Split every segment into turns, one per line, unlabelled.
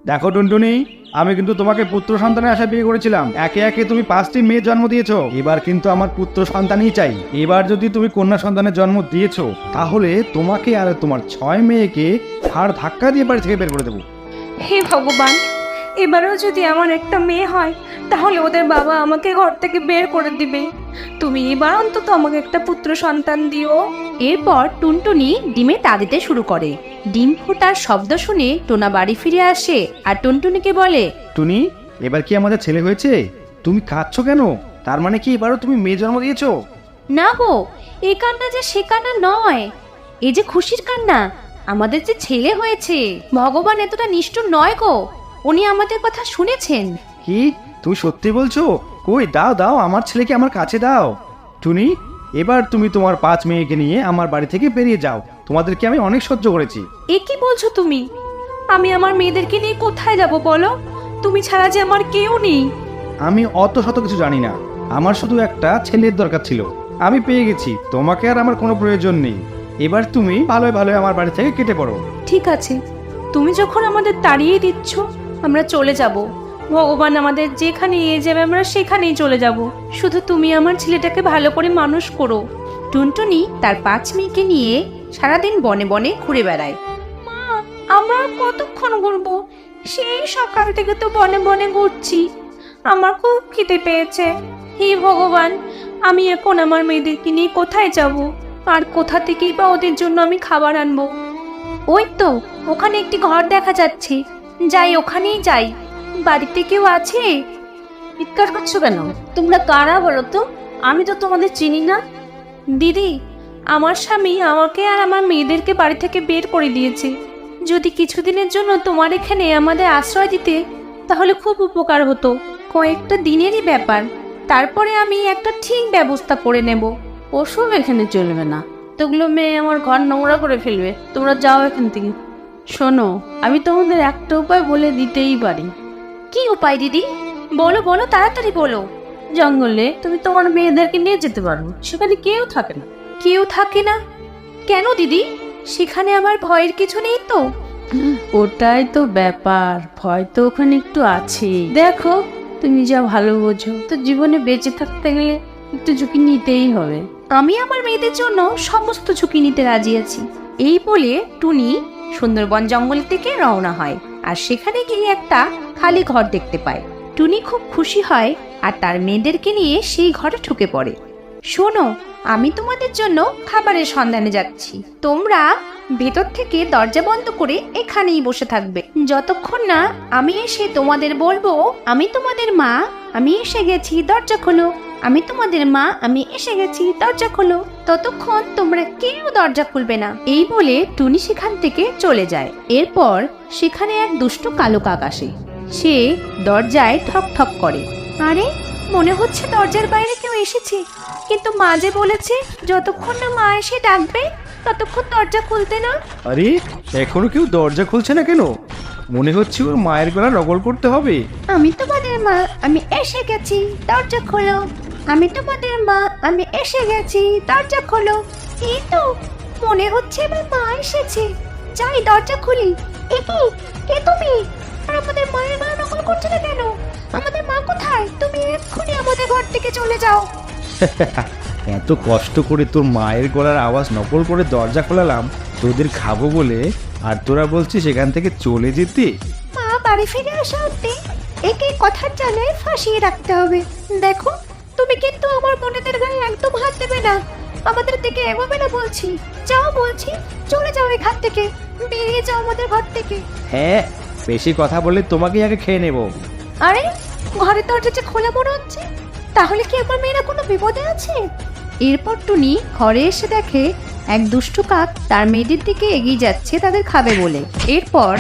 দেখো টুনটুনি, আমি কিন্তু তোমাকে পুত্র সন্তানের আশায় বিয়ে করেছিলাম। একে একে তুমি 5টি মেয়ে জন্ম দিয়েছো। এবার কিন্তু আমার পুত্র সন্তানই চাই। এবার যদি তুমি কন্যা সন্তানের জন্ম দিয়েছো, তাহলে তোমাকে আর তোমার 6 মেয়েকে হাড় ধাক্কা দিয়ে বাড়ি থেকে বের করে দেবো।
হে ভগবান, এবারেও যদি আমার একটা মেয়ে হয় তাহলে ওদের বাবা আমাকে ঘর থেকে বের করে দিবে। তুমি এবার অন্তত আমাকে একটা পুত্র সন্তান দিও।
এরপর টুনটুনি ডিমে তা দিতে শুরু করে। ডিম ফোটার শব্দ শুনে টোনা বাড়ি ফিরে আসে আর টুনটুনিকে বলে,
টুনি, এবার কি আমাদের ছেলে হয়েছে? তুমি কাঁদছো কেন? তার মানে কি এবারও তুমি মেয়ে জন্ম দিয়েছো?
না গো, এই কান্না যে সে কান্না নয়, এই যে খুশির কান্না। আমাদের যে ছেলে হয়েছে, ভগবান এতটা নিষ্ঠুর নয় গো, উনি আমাদের কথা শুনেছেন।
কি তুমি সত্যি বলছো? কই দাও দাও, আমার ছেলেকে আমার কাছে দাও। টুনি, এবার তুমি তোমার 5 মেয়েকে নিয়ে আমার বাড়ি থেকে বেরিয়ে যাও। তোমাদেরকে আমি অনেক সহ্য করেছি।
এ কি বলছো তুমি? আমি আমার মেয়েদেরকে নিয়ে কোথায় যাব বলো? তুমি ছাড়া যে আমার কেউ নেই।
আমি অত শত কিছু জানি না, আমার শুধু একটা ছেলের দরকার ছিল, আমি পেয়ে গেছি। তোমাকে আর আমার কোনো প্রয়োজন নেই। এবার তুমি ভালোই ভালোই আমার বাড়ি থেকে কেটে পড়ো।
ঠিক আছে, তুমি যখন আমাদের তাড়িয়ে দিচ্ছ, আমরা চলে যাব। ভগবান আমাদের যেখানে নিয়ে যাবে আমরা সেখানেই চলে যাব। শুধু তুমি আমার ছেলেটাকে ভালো করে মানুষ করো।
টুনটুনি তার 5 মেয়েকে নিয়ে সারাদিন বনে বনে ঘুরে বেড়ায়।
মা, আমরা আর কতক্ষণ ঘুরবো? সেই সকাল থেকে তো বনে বনে ঘুরছি। আমার খুব খিদে পেয়েছে। হে ভগবান, আমি এখন আমার মেয়েদেরকে নিয়ে কোথায় যাব? আর কোথা থেকেই বা ওদের জন্য আমি খাবার আনবো? ওই তো ওখানে একটি ঘর দেখা যাচ্ছে, যাই ওখানেই যাই। বাড়িতে কেউ আছে?
চিৎকার করছো কেন? তোমরা কারা বলো তো? আমি তো তোমাদের চিনি না।
দিদি, আমার স্বামী আমাকে আর আমার মেয়েদেরকে বাড়ি থেকে বের করে দিয়েছে। যদি কিছুদিনের জন্য তোমার এখানে আমাদের আশ্রয় দিতে, তাহলে খুব উপকার হতো। কয়েকটা দিনেরই ব্যাপার, তারপরে আমি একটা ঠিক ব্যবস্থা করে নেব।
ওসব এখানে চলবে না, তোগুলো মেয়ে আমার ঘর নোংরা করে ফেলবে। তোমরা যাও এখান থেকে। শোনো, আমি তোমাদের একটা উপায় বলে দিতেই পারি।
কি উপায় দিদি? বলো বলো, তাড়াতাড়ি বলো।
জঙ্গলে তুমি তোমার মেয়েদেরকে নিয়ে যেতে পারো, সেখানে কেউ থাকে না।
কেউ থাকে না? কেন দিদি? সেখানে আমার ভয়ের কিছু নেই তো?
ওটাই তো ব্যাপার, ভয় তো ওখানে একটু আছে। দেখো, তুমি যা ভালো বোঝো, তো জীবনে বেঁচে থাকতে গেলে একটু ঝুঁকি নিতেই হবে।
আমি আমার মেয়েদের জন্য সমস্ত ঝুঁকি নিতে রাজি আছি।
এই বলে টুনি সুন্দরবন জঙ্গল থেকে রওনা হয় আর সেখানে গিয়ে একটা খালি ঘর দেখতে পায়। টুনি খুব খুশি হয় আর তার মেয়েদেরকে নিয়ে সেই ঘরে ঢুকে পড়ে।
শোনো, আমি তোমাদের জন্য খাবারের সন্ধানে যাচ্ছি। তোমরা ভেতর থেকে দরজা বন্ধ করে এখানেই বসে থাকবে যতক্ষণ না আমি এসে তোমাদের বলবো, আমি তোমাদের মা, আমি এসে গেছি, দরজা খোলো। আমি তোমাদের মা, আমি এসে গেছি, দরজা খোলো। ততক্ষণ তোমরা কেউ দরজা খুলবে না।
এই বলে টুনি সেখান থেকে চলে যায়। এরপর সেখানে এক দুষ্ট কালো কাক আসে। সে দরজায় ঠক ঠক করে।
আরে, মনে হচ্ছে দরজার বাইরে কেউ এসেছে, কিন্তু মা যে বলেছে যতক্ষণ না মা এসে ডাকবে ততক্ষণ দরজা খুলতে না।
আরে, এখনো কেউ দরজা খুলছে না কেন? মনে হচ্ছে ওর মায়ের গলা নকল করতে হবে।
আমি তোমাদের মা, আমি এসে গেছি, দরজা খোলো। আমি তোমাদের মা, আমি এসে গেছি, দরজা খোলো। এই তো মনে হচ্ছে এবার মা এসেছে। যাই দরজা খুলি। এ কি? কে তুমি? আর আমাদের মায়ের গলা নকল করছে না কেন? আমাদের মা কোথায়? তুমি এক্ষুনি আমাদের ঘর থেকে চলে যাও।
এত কষ্ট করে তোর মায়ের গলার আওয়াজ নকল করে দরজা খোলালাম তোদের খাবো বলে, আর তোরা বলছিস সেখান থেকে চলে যেতে?
মা বাড়ি ফিরে আসা অব্দি একে কথার জায়গায় ফাঁসিয়ে রাখতে হবে। দেখো, তুমি কিন্তু আমার বোনেদের গায়ে একদম হাত দেবে না। আমাদের দিকে এগোবে না বলছি। যাও বলছি, চলে যাও এখান থেকে, বেরিয়ে যাও আমাদের ঘর থেকে।
হ্যাঁ, বেশি কথা বললে তোমাকেই আগে খেয়ে নেব।
আরে, ঘরের দরজা যে খোলা মনে হচ্ছে, তাহলে কি আমার মেয়েরা কোনো বিপদে আছে?
এরপর টুনি ঘরে এসে দেখে এক দুষ্টু কাক তার মেয়েদের দিকে এগিয়ে যাচ্ছে তাদের খাবে বলে। এরপর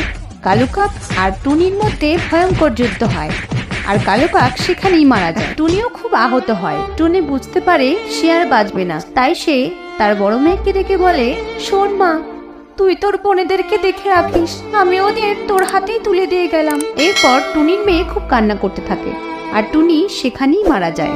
কালু কাক আর টুনির মধ্যে ভয়ঙ্কর যুদ্ধ হয় আর কালু কাক সেখানেই মারা যায়। টুনিও খুব আহত হয়। টুনি বুঝতে পারে সে আর বাঁচবে না, তাই সে তার বড় মেয়েকে ডেকে বলে,
শোন মা, তুই তোর বোনেদেরকে দেখে রাখিস, আমি ওদের তোর হাতেই তুলে দিয়ে গেলাম।
এরপর টুনির মেয়ে খুব কান্না করতে থাকে আর টুনি সেখানেই মারা যায়।